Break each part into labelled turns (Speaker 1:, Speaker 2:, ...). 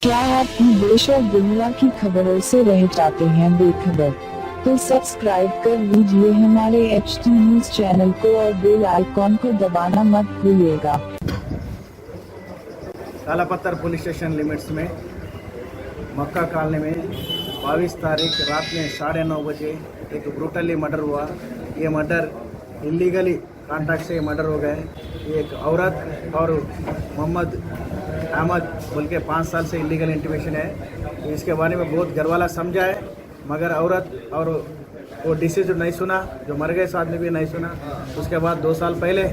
Speaker 1: क्या आप भी देश और दुनिया की खबरों से रह जाते हैं बेखबर? तो सब्सक्राइब कर लीजिए हमारे HT न्यूज चैनल को और बेल आइकॉन को दबाना मत भूलिएगा।
Speaker 2: कालापत्थर पुलिस स्टेशन लिमिट्स में मक्का कॉलोनी में 22 तारीख रात में 9:30 बजे एक ब्रूटली मर्डर हुआ। ये मर्डर इलीगली कॉन्ट्रैक्ट से मर्डर हो गए। एक औरत और मोहम्मद अहमद बोल के 5 साल से इलीगल इंटीमेशन है। तो इसके बारे में बहुत घर वाला समझा है, मगर औरत और वो डिसीज नहीं सुना, जो मर गए साथ में भी नहीं सुना। उसके बाद 2 साल पहले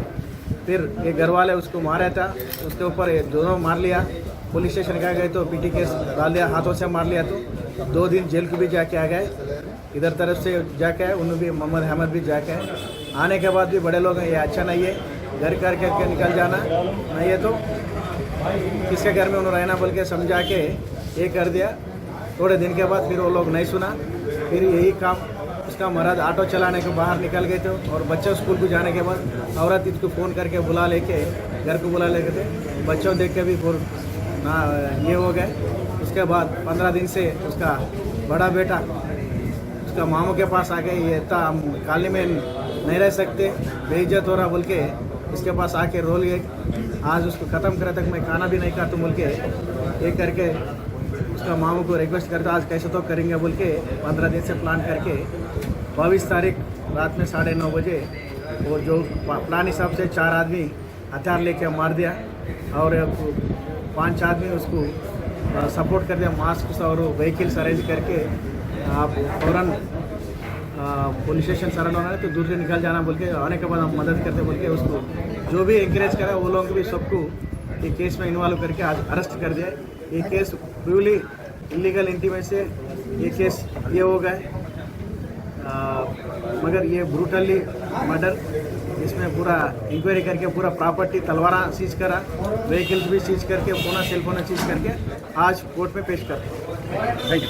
Speaker 2: फिर एक घर वाले उसको मारा था, उसके ऊपर दोनों मार लिया। पुलिस स्टेशन का गए तो पीटी केस डाल दिया, हाथों से मार लिया। तो 2 दिन जेल को भी जाके आ गए, इधर तरफ से जाके आए, उन्होंने भी मोहम्मद अहमद भी जाके आए। आने के बाद भी बड़े लोग हैं, ये अच्छा नहीं है, घर करके निकल जाना नहीं है तो किसके घर में उन्होंने रहना बोल के समझा के ये कर दिया। थोड़े दिन के बाद फिर वो लोग नहीं सुना, फिर यही काम उसका मर्द ऑटो चलाने के बाहर निकल गए थे और बच्चे स्कूल को जाने के बाद औरत इसको फ़ोन करके बुला लेके घर को बुला लेके थे। बच्चों देख के भी फिर ना ये हो गए। उसके बाद 15 दिन से उसका बड़ा बेटा उसका मामू के पास आ गए, ये था हम कॉलोनी में नहीं रह सकते, बेइज्जत हो रहा बोल के इसके पास आके रोल गए। आज उसको ख़त्म करे तक मैं खाना भी नहीं खाता बोल के ये करके उसका मामू को रिक्वेस्ट करता आज कैसे तो करेंगे बोल के 15 दिन से प्लान करके 22 तारीख रात में 9:30 बजे वो जो प्लान हिसाब से 4 आदमी हथियार लेके मार दिया और 5 आदमी उसको सपोर्ट कर दिया, मास्क और व्हीकल्स अरेंज करके आप फौरन पुलिस स्टेशन सरेंडर होना है तो दूर से निकल जाना बोल के, आने के बाद हम मदद करते बोल के उसको जो भी इंकरेज करा वो लोग भी सबको ये केस में इन्वॉल्व करके आज अरेस्ट कर दिया। ये केस प्यूरली इलीगल इंटीमेट से ये केस ये हो गए, मगर ये ब्रूटली मर्डर, इसमें पूरा इंक्वायरी करके पूरा प्रॉपर्टी तलवारा सीज करा, व्हीकल्स भी सीज करके, फोन सेल फोन सीज करके आज कोर्ट में पेश करते हैं। Thank you.